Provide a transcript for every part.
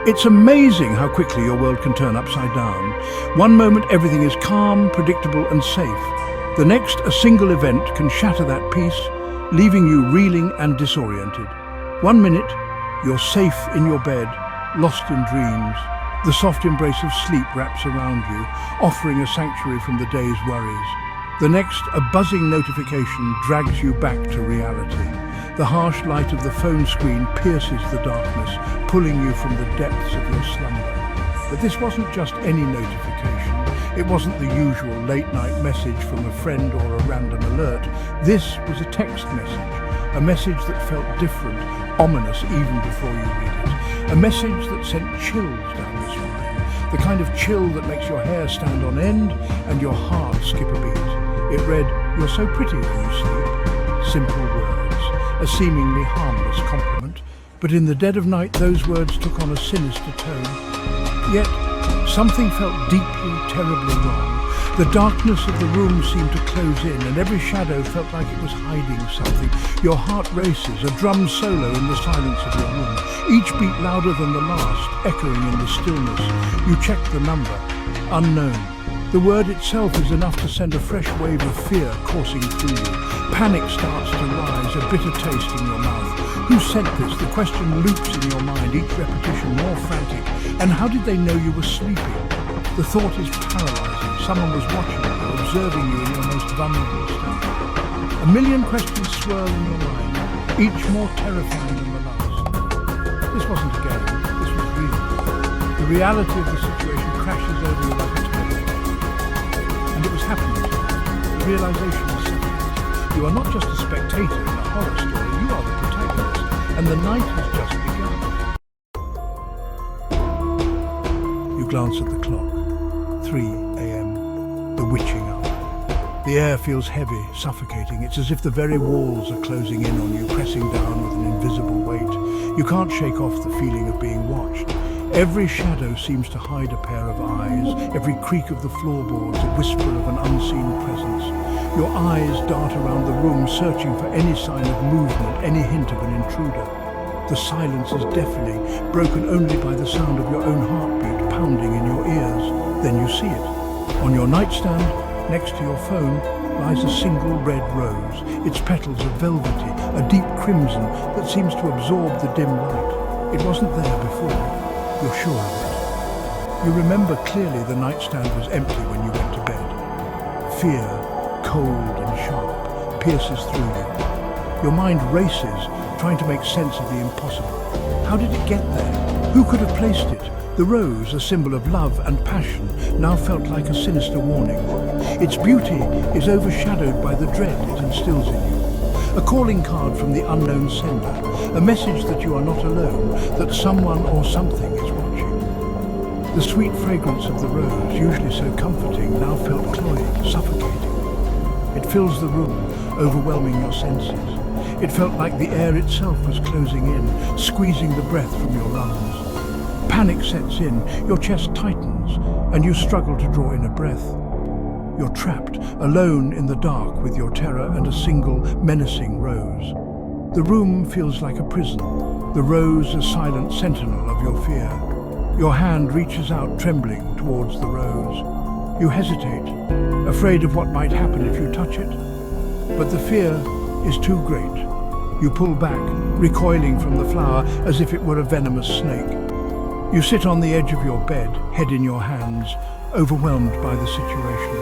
It's amazing how quickly your world can turn upside down. One moment everything is calm, predictable and safe. The next, a single event can shatter that peace, leaving you reeling and disoriented. 1 minute, you're safe in your bed, lost in dreams. The soft embrace of sleep wraps around you, offering a sanctuary from the day's worries. The next, a buzzing notification drags you back to reality. The harsh light of the phone screen pierces the darkness, pulling you from the depths of your slumber. But this wasn't just any notification. It wasn't the usual late-night message from a friend or a random alert. This was a text message, a message that felt different, ominous even before you read it. A message that sent chills down your spine, the kind of chill that makes your hair stand on end and your heart skip a beat. It read, "You're so pretty when you sleep." Simple words, a seemingly harmless compliment, but in the dead of night those words took on a sinister tone. Yet, something felt deeply, terribly wrong. The darkness of the room seemed to close in, and every shadow felt like it was hiding something. Your heart races, a drum solo in the silence of your room, each beat louder than the last, echoing in the stillness. You check the number, unknown. The word itself is enough to send a fresh wave of fear coursing through you. Panic starts to rise, a bitter taste in your mouth. Who sent this? The question loops in your mind, each repetition more frantic. And how did they know you were sleeping? The thought is paralyzing. Someone was watching you, observing you in your most vulnerable state. A million questions swirl in your mind, each more terrifying than the last. This wasn't a game, this was real. The reality of the situation crashes over you like a tornado. And it was happening to you. The realization is suffocating. You are not just a spectator in a horror story, you are the protagonist. And the night has just begun. You glance at the clock. 3 a.m. The witching hour. The air feels heavy, suffocating. It's as if the very walls are closing in on you, pressing down with an invisible weight. You can't shake off the feeling of being watched. Every shadow seems to hide a pair of eyes, every creak of the floorboards a whisper of an unseen presence. Your eyes dart around the room, searching for any sign of movement, any hint of an intruder. The silence is deafening, broken only by the sound of your own heartbeat pounding in your ears. Then you see it. On your nightstand, next to your phone, lies a single red rose. Its petals are velvety, a deep crimson that seems to absorb the dim light. It wasn't there before. You're sure of it. You remember clearly the nightstand was empty when you went to bed. Fear, cold and sharp, pierces through you. Your mind races, trying to make sense of the impossible. How did it get there? Who could have placed it? The rose, a symbol of love and passion, now felt like a sinister warning. Its beauty is overshadowed by the dread it instills in you. A calling card from the unknown sender, a message that you are not alone, that someone or something is watching. The sweet fragrance of the rose, usually so comforting, now felt cloying, suffocating. It fills the room, overwhelming your senses. It felt like the air itself was closing in, squeezing the breath from your lungs. Panic sets in, your chest tightens, and you struggle to draw in a breath. You're trapped, alone in the dark with your terror and a single, menacing rose. The room feels like a prison, the rose a silent sentinel of your fear. Your hand reaches out, trembling, towards the rose. You hesitate, afraid of what might happen if you touch it. But the fear is too great. You pull back, recoiling from the flower as if it were a venomous snake. You sit on the edge of your bed, head in your hands, overwhelmed by the situation.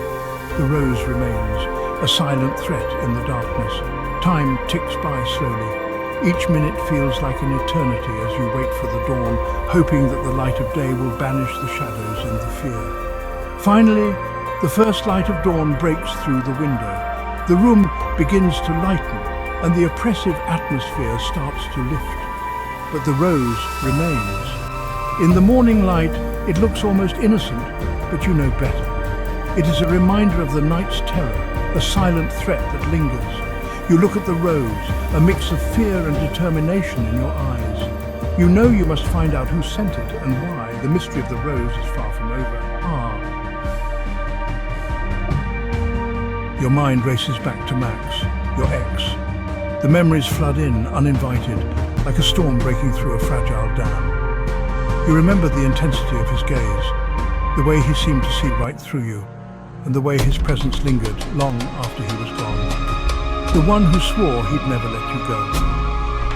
The rose remains, a silent threat in the darkness. Time ticks by slowly. Each minute feels like an eternity as you wait for the dawn, hoping that the light of day will banish the shadows and the fear. Finally, the first light of dawn breaks through the window. The room begins to lighten, and the oppressive atmosphere starts to lift. But the rose remains. In the morning light, it looks almost innocent, but you know better. It is a reminder of the night's terror, a silent threat that lingers. You look at the rose, a mix of fear and determination in your eyes. You know you must find out who sent it and why. The mystery of the rose is far from over. Your mind races back to Max, your ex. The memories flood in, uninvited, like a storm breaking through a fragile dam. You remember the intensity of his gaze, the way he seemed to see right through you, and the way his presence lingered long after he was gone. The one who swore he'd never let you go.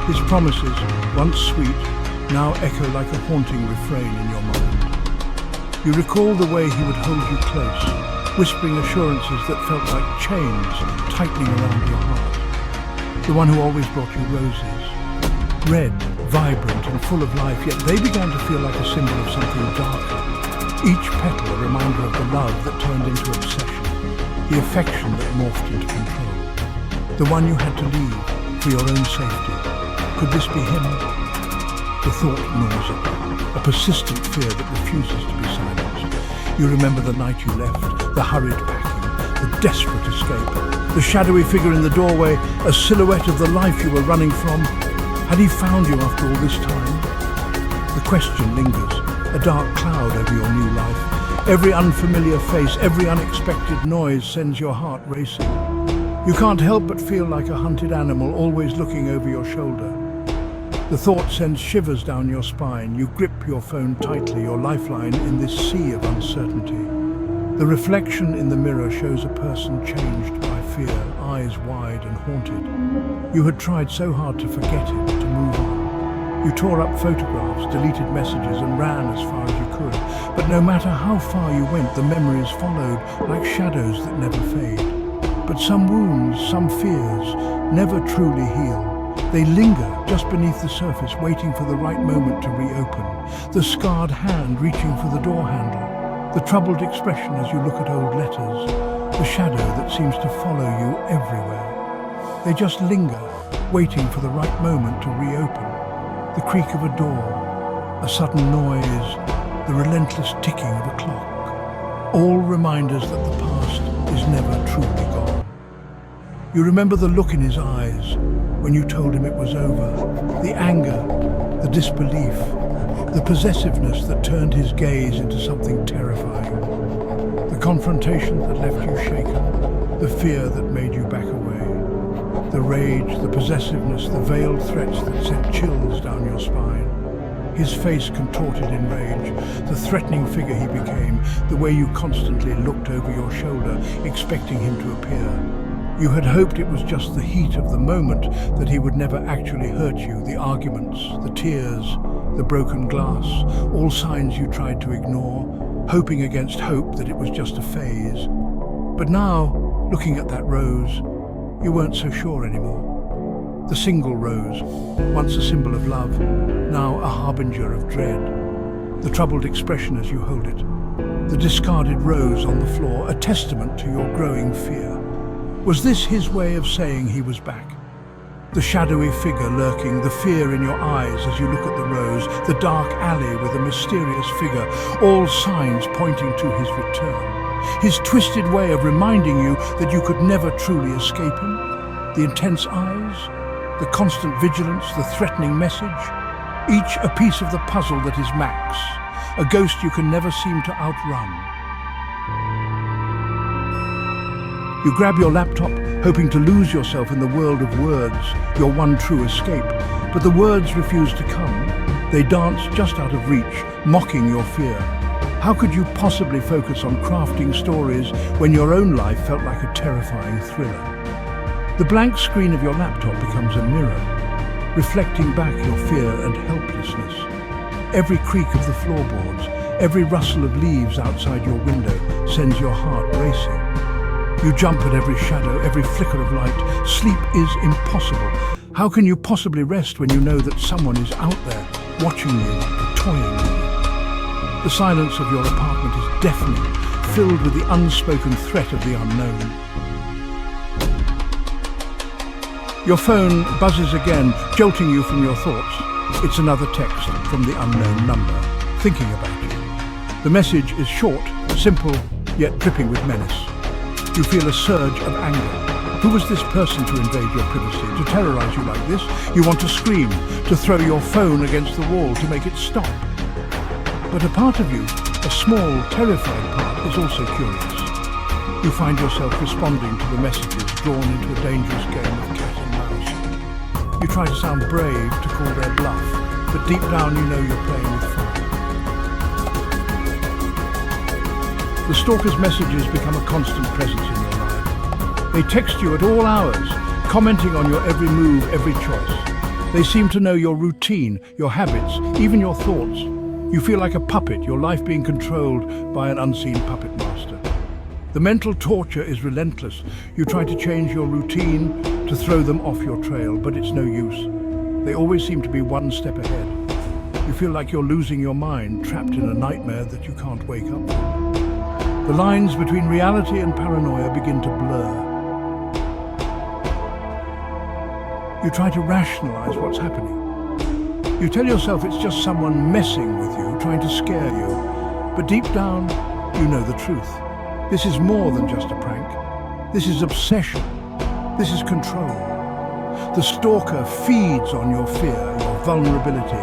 His promises, once sweet, now echo like a haunting refrain in your mind. You recall the way he would hold you close, whispering assurances that felt like chains tightening around your heart. The one who always brought you roses, red, vibrant and full of life, yet they began to feel like a symbol of something darker. Each petal a reminder of the love that turned into obsession, the affection that morphed into control. The one you had to leave for your own safety. Could this be him? The thought gnaws at you, a persistent fear that refuses to be silenced. You remember the night you left, the hurried packing, the desperate escape, the shadowy figure in the doorway, a silhouette of the life you were running from. Had he found you after all this time? The question lingers, a dark cloud over your new life. Every unfamiliar face, every unexpected noise sends your heart racing. You can't help but feel like a hunted animal always looking over your shoulder. The thought sends shivers down your spine. You grip your phone tightly, your lifeline in this sea of uncertainty. The reflection in the mirror shows a person changed by fear, eyes wide and haunted. You had tried so hard to forget it, to move on. You tore up photographs, deleted messages and ran as far as you could. But no matter how far you went, the memories followed like shadows that never fade. But some wounds, some fears, never truly heal. They linger just beneath the surface, waiting for the right moment to reopen. The scarred hand reaching for the door handle. The troubled expression as you look at old letters. The shadow that seems to follow you everywhere. They just linger, waiting for the right moment to reopen. The creak of a door, a sudden noise, the relentless ticking of a clock. All reminders that the past is never truly gone. You remember the look in his eyes when you told him it was over, the anger, the disbelief, the possessiveness that turned his gaze into something terrifying, the confrontation that left you shaken, the fear that made you back away. The rage, the possessiveness, the veiled threats that sent chills down your spine. His face contorted in rage, the threatening figure he became, the way you constantly looked over your shoulder, expecting him to appear. You had hoped it was just the heat of the moment, that he would never actually hurt you, the arguments, the tears, the broken glass, all signs you tried to ignore, hoping against hope that it was just a phase. But now, looking at that rose, you weren't so sure anymore. The single rose, once a symbol of love, now a harbinger of dread. The troubled expression as you hold it. The discarded rose on the floor, a testament to your growing fear. Was this his way of saying he was back? The shadowy figure lurking, the fear in your eyes as you look at the rose, the dark alley with a mysterious figure, all signs pointing to his return. His twisted way of reminding you that you could never truly escape him. The intense eyes, the constant vigilance, the threatening message. Each a piece of the puzzle that is Max, a ghost you can never seem to outrun. You grab your laptop, hoping to lose yourself in the world of words, your one true escape. But the words refuse to come. They dance just out of reach, mocking your fear. How could you possibly focus on crafting stories when your own life felt like a terrifying thriller? The blank screen of your laptop becomes a mirror, reflecting back your fear and helplessness. Every creak of the floorboards, every rustle of leaves outside your window sends your heart racing. You jump at every shadow, every flicker of light. Sleep is impossible. How can you possibly rest when you know that someone is out there, watching you, toying with you? The silence of your apartment is deafening, filled with the unspoken threat of the unknown. Your phone buzzes again, jolting you from your thoughts. It's another text from the unknown number, thinking about you. The message is short, simple, yet dripping with menace. You feel a surge of anger. Who was this person to invade your privacy, to terrorize you like this? You want to scream, to throw your phone against the wall, to make it stop. But a part of you, a small, terrified part, is also curious. You find yourself responding to the messages, drawn into a dangerous game of cat and mouse. You try to sound brave, to call their bluff, but deep down you know you're playing with fire. The stalker's messages become a constant presence in your life. They text you at all hours, commenting on your every move, every choice. They seem to know your routine, your habits, even your thoughts. You feel like a puppet, your life being controlled by an unseen puppet master. The mental torture is relentless. You try to change your routine to throw them off your trail, but it's no use. They always seem to be one step ahead. You feel like you're losing your mind, trapped in a nightmare that you can't wake up from. The lines between reality and paranoia begin to blur. You try to rationalize what's happening. You tell yourself it's just someone messing with you, trying to scare you. But deep down, you know the truth. This is more than just a prank. This is obsession. This is control. The stalker feeds on your fear, your vulnerability.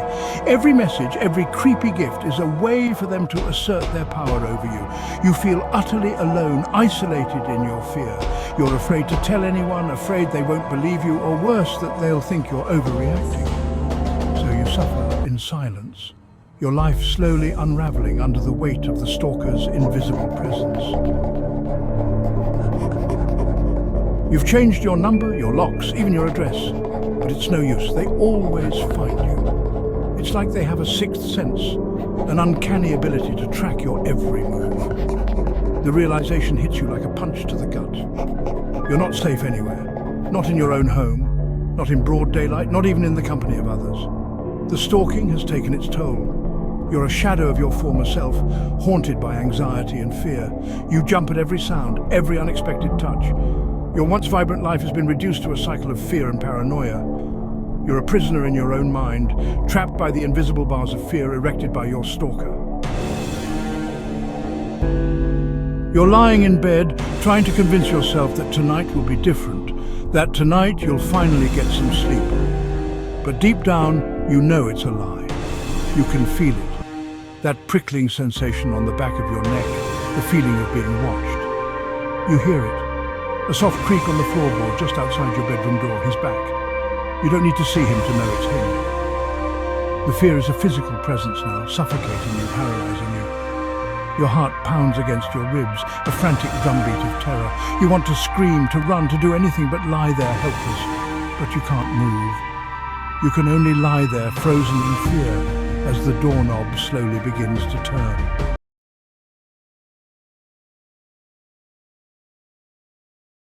Every message, every creepy gift is a way for them to assert their power over you. You feel utterly alone, isolated in your fear. You're afraid to tell anyone, afraid they won't believe you, or worse, that they'll think you're overreacting. So you suffer in silence, your life slowly unraveling under the weight of the stalker's invisible presence. You've changed your number, your locks, even your address, but it's no use. They always find you. It's like they have a sixth sense, an uncanny ability to track your every move. The realization hits you like a punch to the gut. You're not safe anywhere, not in your own home, not in broad daylight, not even in the company of others. The stalking has taken its toll. You're a shadow of your former self, haunted by anxiety and fear. You jump at every sound, every unexpected touch. Your once vibrant life has been reduced to a cycle of fear and paranoia. You're a prisoner in your own mind, trapped by the invisible bars of fear erected by your stalker. You're lying in bed, trying to convince yourself that tonight will be different, that tonight you'll finally get some sleep. But deep down, you know it's a lie. You can feel it. That prickling sensation on the back of your neck, the feeling of being watched. You hear it. A soft creak on the floorboard just outside your bedroom door. He's back. You don't need to see him to know it's him. The fear is a physical presence now, suffocating you, paralyzing you. Your heart pounds against your ribs, a frantic drumbeat of terror. You want to scream, to run, to do anything but lie there helpless. But you can't move. You can only lie there, frozen in fear, as the doorknob slowly begins to turn.